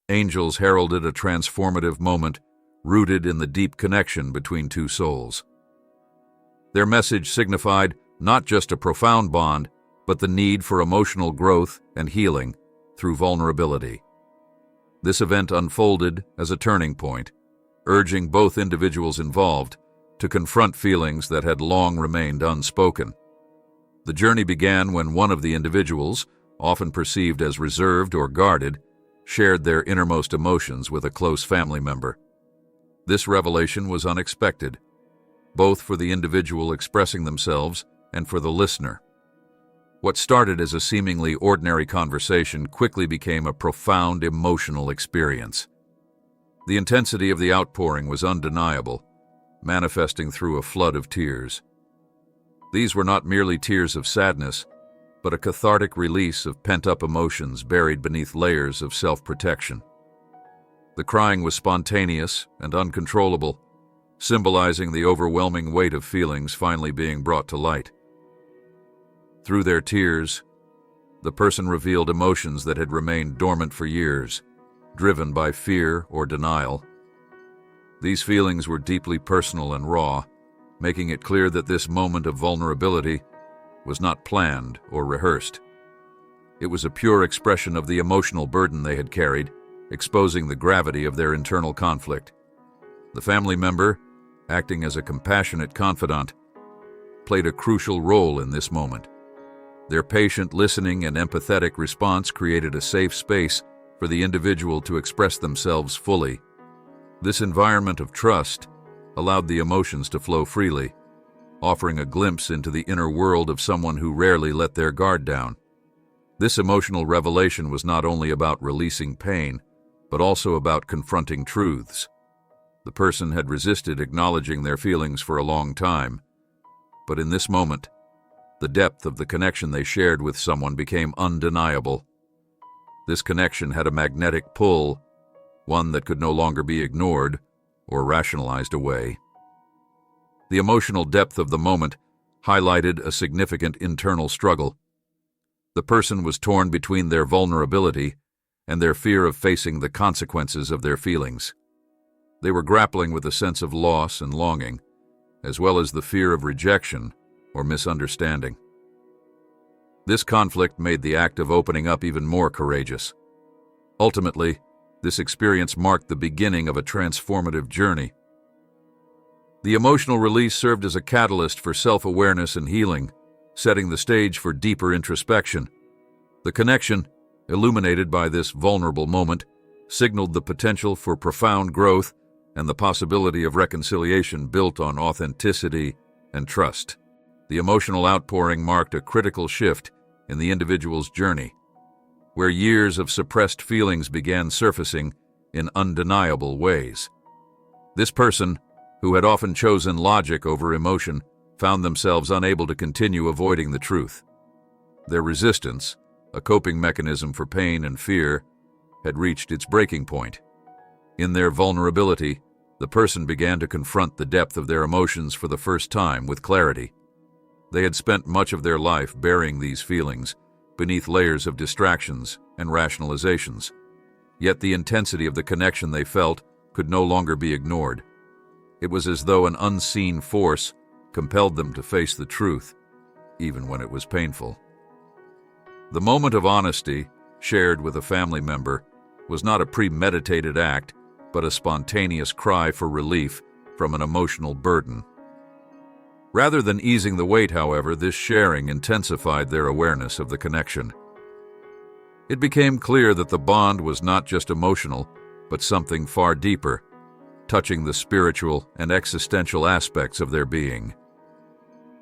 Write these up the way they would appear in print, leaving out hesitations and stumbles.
Angels heralded a transformative moment rooted in the deep connection between two souls. Their message signified not just a profound bond, but the need for emotional growth and healing through vulnerability. This event unfolded as a turning point, urging both individuals involved to confront feelings that had long remained unspoken. The journey began when one of the individuals, often perceived as reserved or guarded, shared their innermost emotions with a close family member. This revelation was unexpected, both for the individual expressing themselves and for the listener. What started as a seemingly ordinary conversation quickly became a profound emotional experience. The intensity of the outpouring was undeniable, manifesting through a flood of tears. These were not merely tears of sadness, but a cathartic release of pent-up emotions buried beneath layers of self-protection. The crying was spontaneous and uncontrollable, symbolizing the overwhelming weight of feelings finally being brought to light. Through their tears, the person revealed emotions that had remained dormant for years, driven by fear or denial. These feelings were deeply personal and raw, making it clear that this moment of vulnerability was not planned or rehearsed. It was a pure expression of the emotional burden they had carried, exposing the gravity of their internal conflict. The family member, acting as a compassionate confidant, played a crucial role in this moment. Their patient listening and empathetic response created a safe space for the individual to express themselves fully. This environment of trust allowed the emotions to flow freely, offering a glimpse into the inner world of someone who rarely let their guard down. This emotional revelation was not only about releasing pain, but also about confronting truths. The person had resisted acknowledging their feelings for a long time, but in this moment, the depth of the connection they shared with someone became undeniable. This connection had a magnetic pull, one that could no longer be ignored or rationalized away. The emotional depth of the moment highlighted a significant internal struggle. The person was torn between their vulnerability and their fear of facing the consequences of their feelings. They were grappling with a sense of loss and longing, as well as the fear of rejection or misunderstanding. This conflict made the act of opening up even more courageous. Ultimately, this experience marked the beginning of a transformative journey. The emotional release served as a catalyst for self-awareness and healing, setting the stage for deeper introspection. The connection, illuminated by this vulnerable moment, signaled the potential for profound growth and the possibility of reconciliation built on authenticity and trust. The emotional outpouring marked a critical shift in the individual's journey, where years of suppressed feelings began surfacing in undeniable ways. This person, who had often chosen logic over emotion, found themselves unable to continue avoiding the truth. Their resistance, a coping mechanism for pain and fear, had reached its breaking point. In their vulnerability, the person began to confront the depth of their emotions for the first time with clarity. They had spent much of their life burying these feelings beneath layers of distractions and rationalizations. Yet the intensity of the connection they felt could no longer be ignored. It was as though an unseen force compelled them to face the truth, even when it was painful. The moment of honesty, shared with a family member, was not a premeditated act, but a spontaneous cry for relief from an emotional burden. Rather than easing the weight, however, this sharing intensified their awareness of the connection. It became clear that the bond was not just emotional, but something far deeper, touching the spiritual and existential aspects of their being.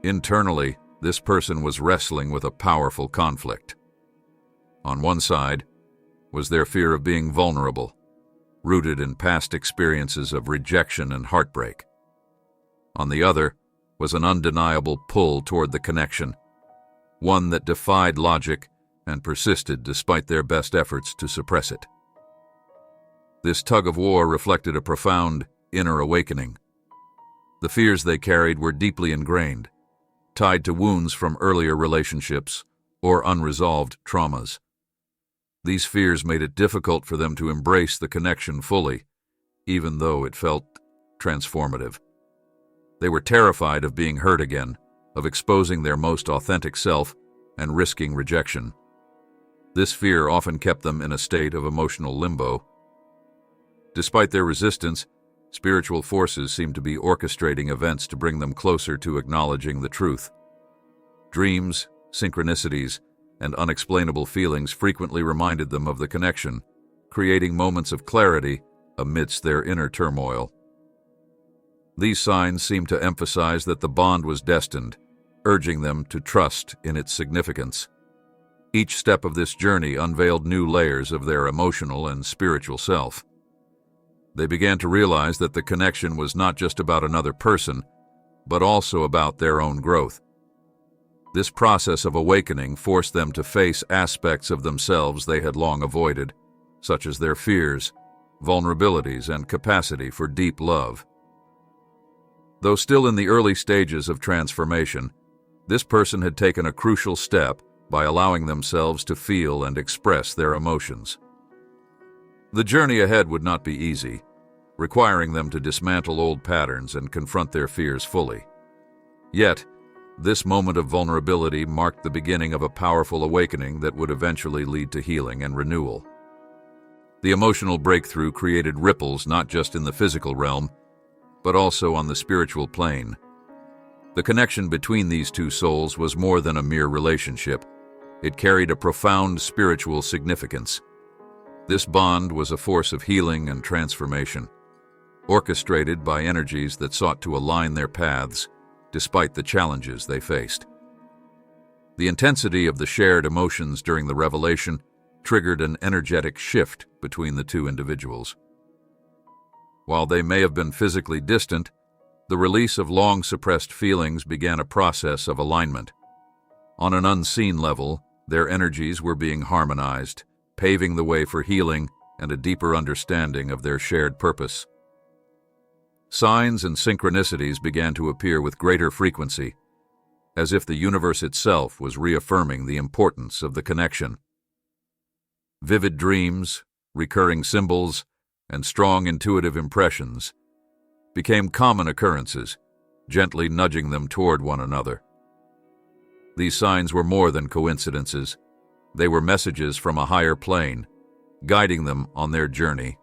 Internally, this person was wrestling with a powerful conflict. On one side was their fear of being vulnerable, rooted in past experiences of rejection and heartbreak. On the other was an undeniable pull toward the connection, one that defied logic and persisted despite their best efforts to suppress it. This tug-of-war reflected a profound inner awakening. The fears they carried were deeply ingrained, tied to wounds from earlier relationships or unresolved traumas. These fears made it difficult for them to embrace the connection fully, even though it felt transformative. They were terrified of being hurt again, of exposing their most authentic self, and risking rejection. This fear often kept them in a state of emotional limbo. Despite their resistance, spiritual forces seemed to be orchestrating events to bring them closer to acknowledging the truth. Dreams, synchronicities, and unexplainable feelings frequently reminded them of the connection, creating moments of clarity amidst their inner turmoil. These signs seemed to emphasize that the bond was destined, urging them to trust in its significance. Each step of this journey unveiled new layers of their emotional and spiritual self. They began to realize that the connection was not just about another person, but also about their own growth. This process of awakening forced them to face aspects of themselves they had long avoided, such as their fears, vulnerabilities, and capacity for deep love. Though still in the early stages of transformation, this person had taken a crucial step by allowing themselves to feel and express their emotions. The journey ahead would not be easy, requiring them to dismantle old patterns and confront their fears fully. Yet, this moment of vulnerability marked the beginning of a powerful awakening that would eventually lead to healing and renewal. The emotional breakthrough created ripples not just in the physical realm, but also on the spiritual plane. The connection between these two souls was more than a mere relationship. It carried a profound spiritual significance. This bond was a force of healing and transformation, orchestrated by energies that sought to align their paths despite the challenges they faced. The intensity of the shared emotions during the revelation triggered an energetic shift between the two individuals. While they may have been physically distant, the release of long-suppressed feelings began a process of alignment. On an unseen level, their energies were being harmonized, paving the way for healing and a deeper understanding of their shared purpose. Signs and synchronicities began to appear with greater frequency, as if the universe itself was reaffirming the importance of the connection. Vivid dreams, recurring symbols, and strong intuitive impressions became common occurrences, gently nudging them toward one another. These signs were more than coincidences. They were messages from a higher plane, guiding them on their journey.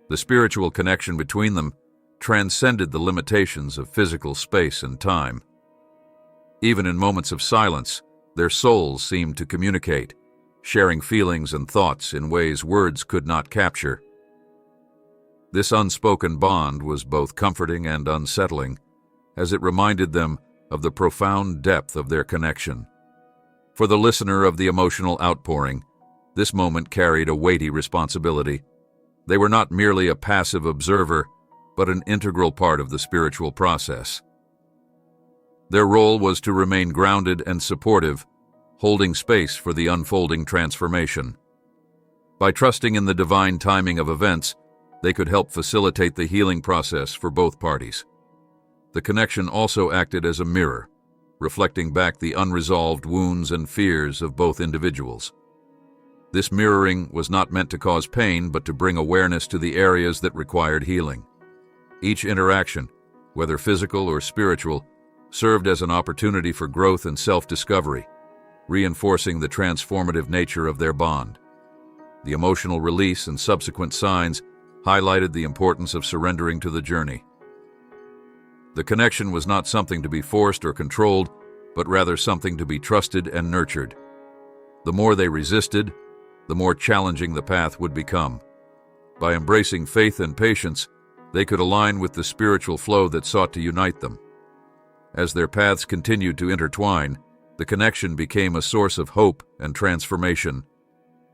The spiritual connection between them transcended the limitations of physical space and time. Even in moments of silence, their souls seemed to communicate, sharing feelings and thoughts in ways words could not capture. This unspoken bond was both comforting and unsettling, as it reminded them of the profound depth of their connection. For the listener of the emotional outpouring, this moment carried a weighty responsibility. They were not merely a passive observer, but an integral part of the spiritual process. Their role was to remain grounded and supportive, holding space for the unfolding transformation. By trusting in the divine timing of events, they could help facilitate the healing process for both parties. The connection also acted as a mirror, reflecting back the unresolved wounds and fears of both individuals. This mirroring was not meant to cause pain, but to bring awareness to the areas that required healing. Each interaction, whether physical or spiritual, served as an opportunity for growth and self-discovery, reinforcing the transformative nature of their bond. The emotional release and subsequent signs highlighted the importance of surrendering to the journey. The connection was not something to be forced or controlled, but rather something to be trusted and nurtured. The more they resisted, the more challenging the path would become. By embracing faith and patience, they could align with the spiritual flow that sought to unite them. As their paths continued to intertwine, the connection became a source of hope and transformation.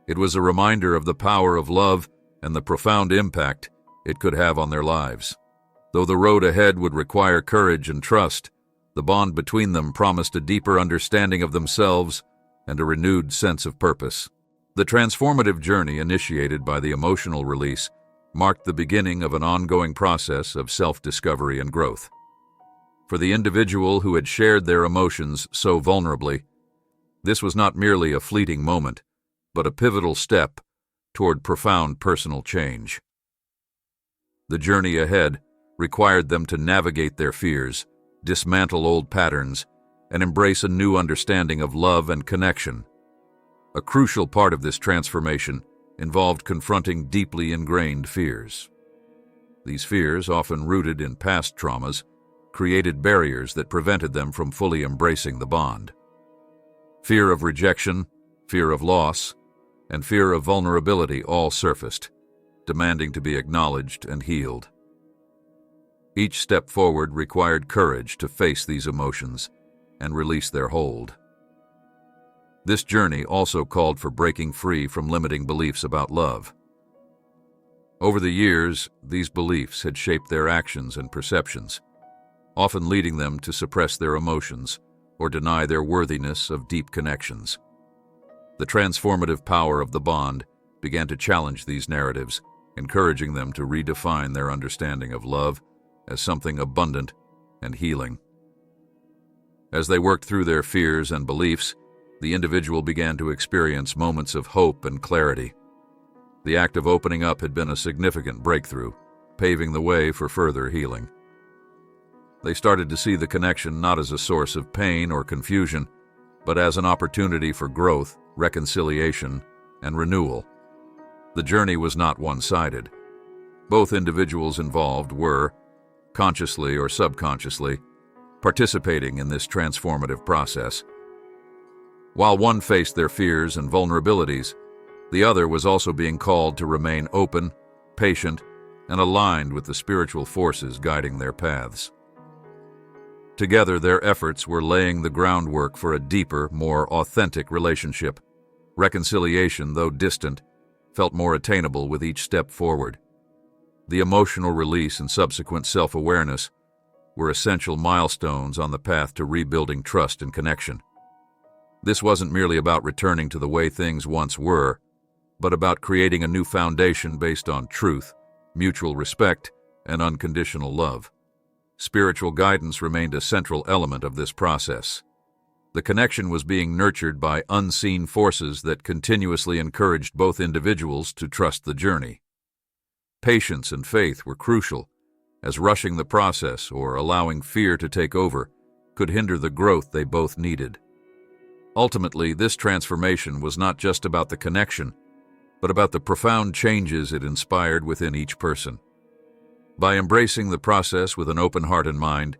It was a reminder of the power of love and the profound impact it could have on their lives. Though the road ahead would require courage and trust, the bond between them promised a deeper understanding of themselves and a renewed sense of purpose. The transformative journey initiated by the emotional release marked the beginning of an ongoing process of self-discovery and growth. For the individual who had shared their emotions so vulnerably, this was not merely a fleeting moment, but a pivotal step toward profound personal change. The journey ahead required them to navigate their fears, dismantle old patterns, and embrace a new understanding of love and connection. A crucial part of this transformation involved confronting deeply ingrained fears. These fears, often rooted in past traumas, created barriers that prevented them from fully embracing the bond. Fear of rejection, fear of loss, and fear of vulnerability all surfaced, demanding to be acknowledged and healed. Each step forward required courage to face these emotions and release their hold. This journey also called for breaking free from limiting beliefs about love. Over the years, these beliefs had shaped their actions and perceptions, often leading them to suppress their emotions or deny their worthiness of deep connections. The transformative power of the bond began to challenge these narratives, encouraging them to redefine their understanding of love as something abundant and healing. As they worked through their fears and beliefs, the individual began to experience moments of hope and clarity. The act of opening up had been a significant breakthrough, paving the way for further healing. They started to see the connection not as a source of pain or confusion, but as an opportunity for growth, reconciliation, and renewal. The journey was not one-sided. Both individuals involved were, consciously or subconsciously, participating in this transformative process. While one faced their fears and vulnerabilities, the other was also being called to remain open, patient, and aligned with the spiritual forces guiding their paths. Together, their efforts were laying the groundwork for a deeper, more authentic relationship. Reconciliation, though distant, felt more attainable with each step forward. The emotional release and subsequent self-awareness were essential milestones on the path to rebuilding trust and connection. This wasn't merely about returning to the way things once were, but about creating a new foundation based on truth, mutual respect, and unconditional love. Spiritual guidance remained a central element of this process. The connection was being nurtured by unseen forces that continuously encouraged both individuals to trust the journey. Patience and faith were crucial, as rushing the process or allowing fear to take over could hinder the growth they both needed. Ultimately, this transformation was not just about the connection, but about the profound changes it inspired within each person. By embracing the process with an open heart and mind,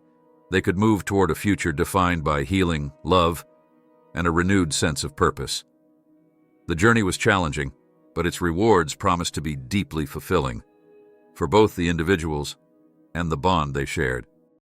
they could move toward a future defined by healing, love, and a renewed sense of purpose. The journey was challenging, but its rewards promised to be deeply fulfilling for both the individuals and the bond they shared.